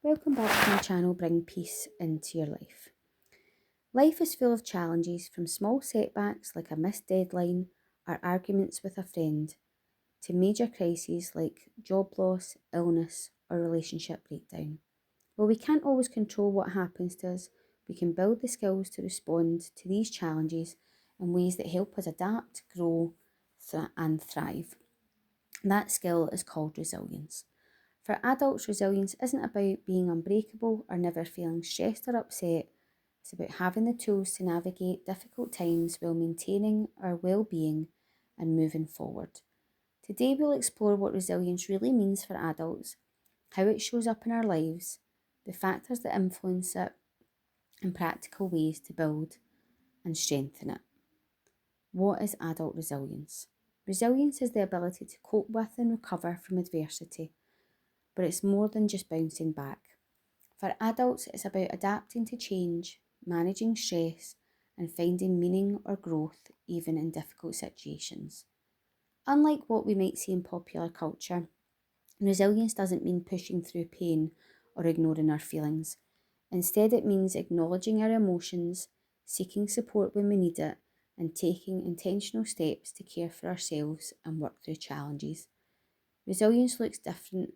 Welcome back to my channel, Bring Peace into Your Life. Life is full of challenges, from small setbacks like a missed deadline or arguments with a friend, to major crises like job loss, illness, or relationship breakdown. While we can't always control what happens to us, we can build the skills to respond to these challenges in ways that help us adapt, grow, and thrive. That skill is called resilience. For adults, resilience isn't about being unbreakable or never feeling stressed or upset. It's about having the tools to navigate difficult times while maintaining our well-being and moving forward. Today we'll explore what resilience really means for adults, how it shows up in our lives, the factors that influence it, and practical ways to build and strengthen it. What is adult resilience? Resilience is the ability to cope with and recover from adversity, but it's more than just bouncing back. For adults, it's about adapting to change, managing stress, and finding meaning or growth even in difficult situations. Unlike what we might see in popular culture, resilience doesn't mean pushing through pain or ignoring our feelings. Instead, it means acknowledging our emotions, seeking support when we need it, and taking intentional steps to care for ourselves and work through challenges. Resilience looks different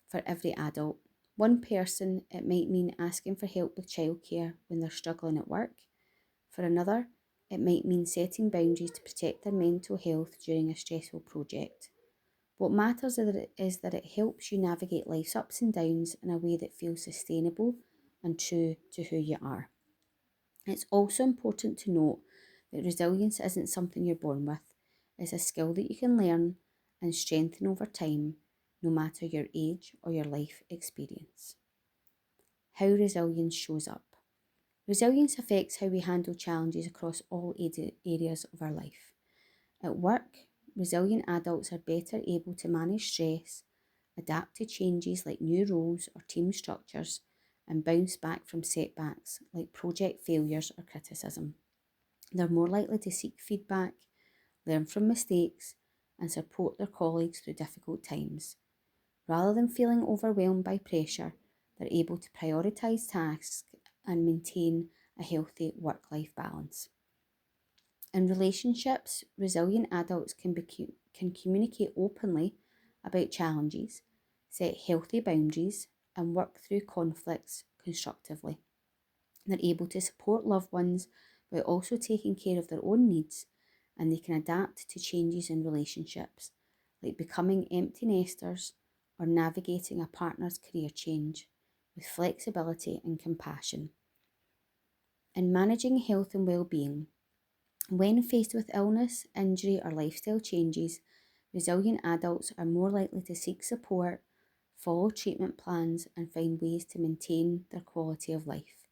for every adult. One person, it might mean asking for help with childcare when they're struggling at work. For another, it might mean setting boundaries to protect their mental health during a stressful project. What matters is that it helps you navigate life's ups and downs in a way that feels sustainable and true to who you are. It's also important to note that resilience isn't something you're born with. It's a skill that you can learn and strengthen over time, no matter your age or your life experience. How resilience shows up. Resilience affects how we handle challenges across all areas of our life. At work, resilient adults are better able to manage stress, adapt to changes like new roles or team structures, and bounce back from setbacks like project failures or criticism. They're more likely to seek feedback, learn from mistakes, and support their colleagues through difficult times. Rather than feeling overwhelmed by pressure, they're able to prioritise tasks and maintain a healthy work-life balance. In relationships, resilient adults can communicate openly about challenges, set healthy boundaries, and work through conflicts constructively. They're able to support loved ones while also taking care of their own needs, and they can adapt to changes in relationships, like becoming empty nesters or navigating a partner's career change with flexibility and compassion. In managing health and well-being, when faced with illness, injury, or lifestyle changes, resilient adults are more likely to seek support, follow treatment plans, and find ways to maintain their quality of life.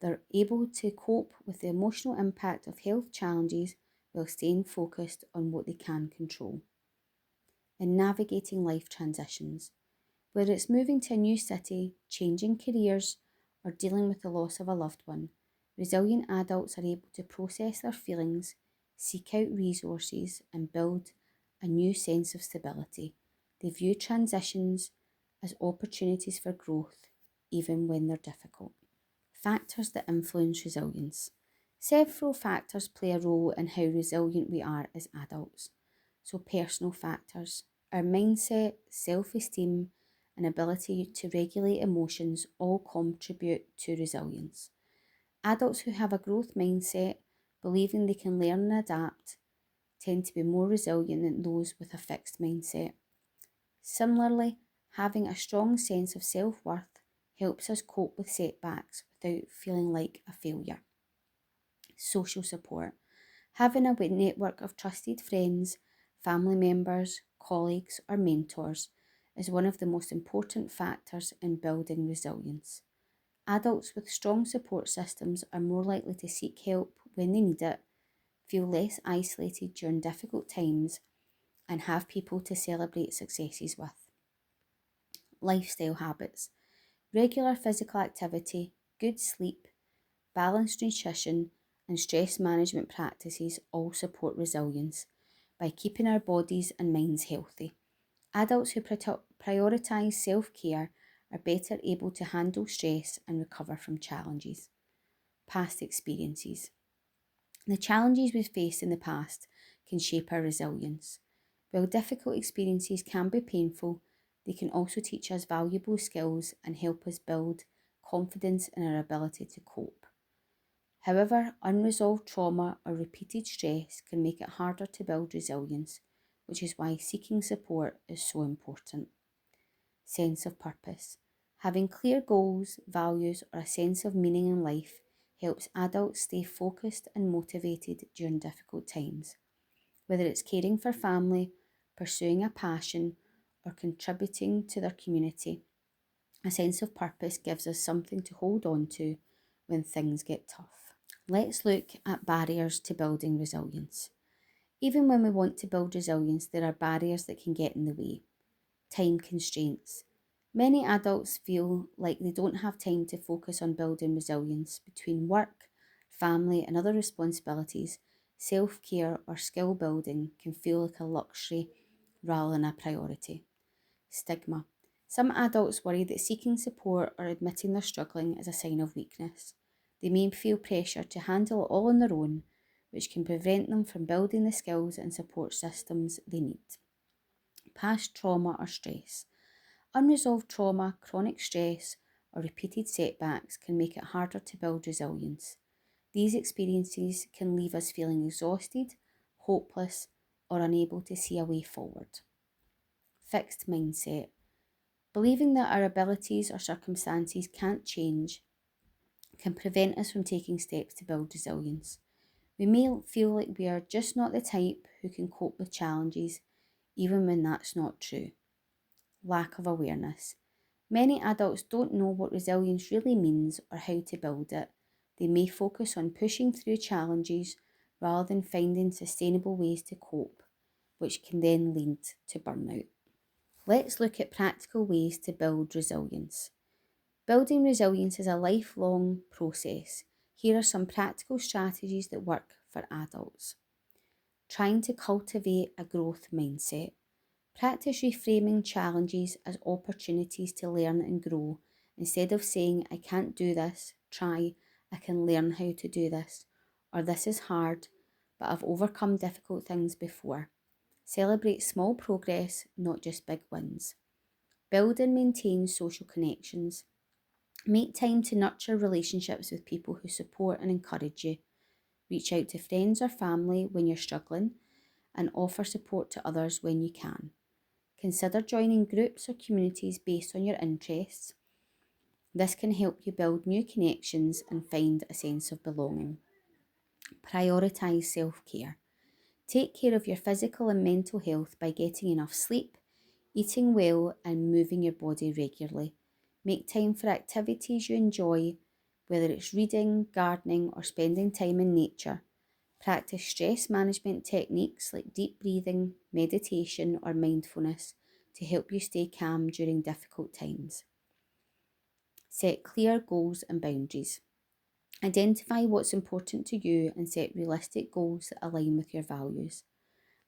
They're able to cope with the emotional impact of health challenges while staying focused on what they can control. In navigating life transitions, whether it's moving to a new city, changing careers, or dealing with the loss of a loved one, resilient adults are able to process their feelings, seek out resources, and build a new sense of stability. They view transitions as opportunities for growth, even when they're difficult. Factors that influence resilience. Several factors play a role in how resilient we are as adults. So, personal factors, our mindset, self-esteem, and ability to regulate emotions all contribute to resilience. Adults who have a growth mindset, believing they can learn and adapt, tend to be more resilient than those with a fixed mindset. Similarly, having a strong sense of self-worth helps us cope with setbacks without feeling like a failure. Social support. Having a network of trusted friends, family members, colleagues, or mentors is one of the most important factors in building resilience. Adults with strong support systems are more likely to seek help when they need it, feel less isolated during difficult times, and have people to celebrate successes with. Lifestyle habits. Regular physical activity, good sleep, balanced nutrition, and stress management practices all support resilience by keeping our bodies and minds healthy. Adults who prioritise self-care are better able to handle stress and recover from challenges. Past experiences. The challenges we've faced in the past can shape our resilience. While difficult experiences can be painful, they can also teach us valuable skills and help us build confidence in our ability to cope. However, unresolved trauma or repeated stress can make it harder to build resilience, which is why seeking support is so important. Sense of purpose. Having clear goals, values, or a sense of meaning in life helps adults stay focused and motivated during difficult times. Whether it's caring for family, pursuing a passion, or contributing to their community, a sense of purpose gives us something to hold on to when things get tough. Let's look at barriers to building resilience. Even when we want to build resilience, there are barriers that can get in the way. Time constraints. Many adults feel like they don't have time to focus on building resilience. Between work, family, and other responsibilities, self-care or skill building can feel like a luxury rather than a priority. Stigma. Some adults worry that seeking support or admitting they're struggling is a sign of weakness. They may feel pressure to handle it all on their own, which can prevent them from building the skills and support systems they need. Past trauma or stress. Unresolved trauma, chronic stress, or repeated setbacks can make it harder to build resilience. These experiences can leave us feeling exhausted, hopeless, or unable to see a way forward. Fixed mindset. Believing that our abilities or circumstances can't change can prevent us from taking steps to build resilience. We may feel like we are just not the type who can cope with challenges, even when that's not true. Lack of awareness. Many adults don't know what resilience really means or how to build it. They may focus on pushing through challenges rather than finding sustainable ways to cope, which can then lead to burnout. Let's look at practical ways to build resilience. Building resilience is a lifelong process. Here are some practical strategies that work for adults. Trying to cultivate a growth mindset. Practice reframing challenges as opportunities to learn and grow. Instead of saying, I can't do this, try, I can learn how to do this, or this is hard, but I've overcome difficult things before. Celebrate small progress, not just big wins. Build and maintain social connections. Make time to nurture relationships with people who support and encourage you. Reach out to friends or family when you're struggling and offer support to others when you can. Consider joining groups or communities based on your interests. This can help you build new connections and find a sense of belonging. Prioritise self-care. Take care of your physical and mental health by getting enough sleep, eating well, and moving your body regularly. Make time for activities you enjoy, whether it's reading, gardening, or spending time in nature. Practice stress management techniques like deep breathing, meditation, or mindfulness to help you stay calm during difficult times. Set clear goals and boundaries. Identify what's important to you and set realistic goals that align with your values.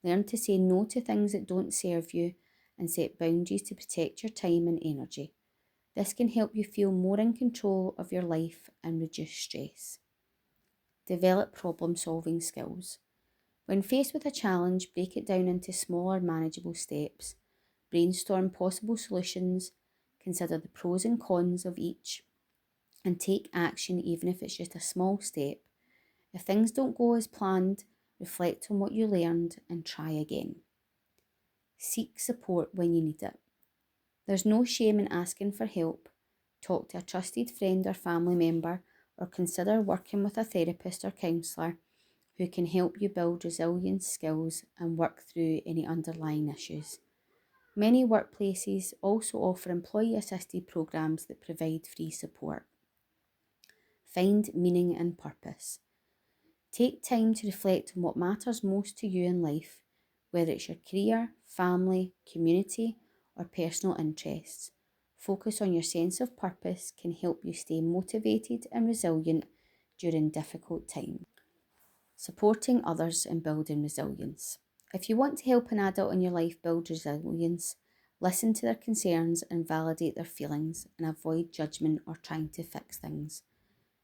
Learn to say no to things that don't serve you and set boundaries to protect your time and energy. This can help you feel more in control of your life and reduce stress. Develop problem-solving skills. When faced with a challenge, break it down into smaller, manageable steps. Brainstorm possible solutions, consider the pros and cons of each, and take action even if it's just a small step. If things don't go as planned, reflect on what you learned and try again. Seek support when you need it. There's no shame in asking for help. Talk to a trusted friend or family member, or consider working with a therapist or counsellor who can help you build resilience skills and work through any underlying issues. Many workplaces also offer employee-assisted programs that provide free support. Find meaning and purpose. Take time to reflect on what matters most to you in life, whether it's your career, family, community, or personal interests. Focus on your sense of purpose can help you stay motivated and resilient during difficult times. Supporting others and building resilience. If you want to help an adult in your life build resilience, Listen to their concerns and validate their feelings, and avoid judgment or trying to fix things.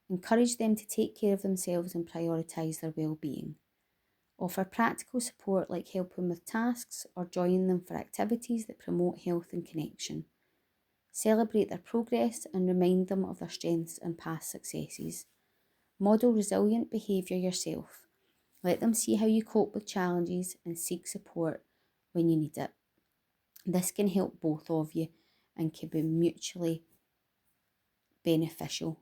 Encourage them to take care of themselves and prioritise their well-being. Offer practical support like helping with tasks or joining them for activities that promote health and connection. Celebrate their progress and remind them of their strengths and past successes. Model resilient behaviour yourself. Let them see how you cope with challenges and seek support when you need it. This can help both of you and can be mutually beneficial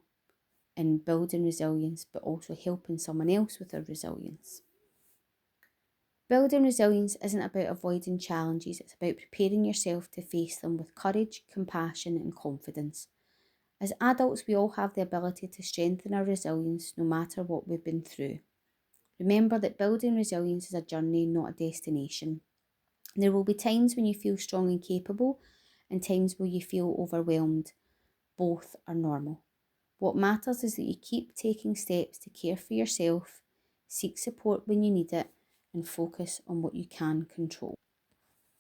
in building resilience, but also helping someone else with their resilience. Building resilience isn't about avoiding challenges, it's about preparing yourself to face them with courage, compassion, and confidence. As adults, we all have the ability to strengthen our resilience no matter what we've been through. Remember that building resilience is a journey, not a destination. There will be times when you feel strong and capable, and times where you feel overwhelmed. Both are normal. What matters is that you keep taking steps to care for yourself, seek support when you need it, and focus on what you can control.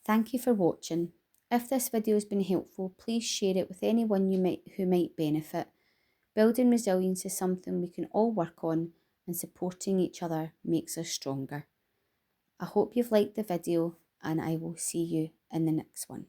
Thank you for watching. If this video has been helpful, please share it with anyone who might benefit. Building resilience is something we can all work on, and supporting each other makes us stronger. I hope you've liked the video, and I will see you in the next one.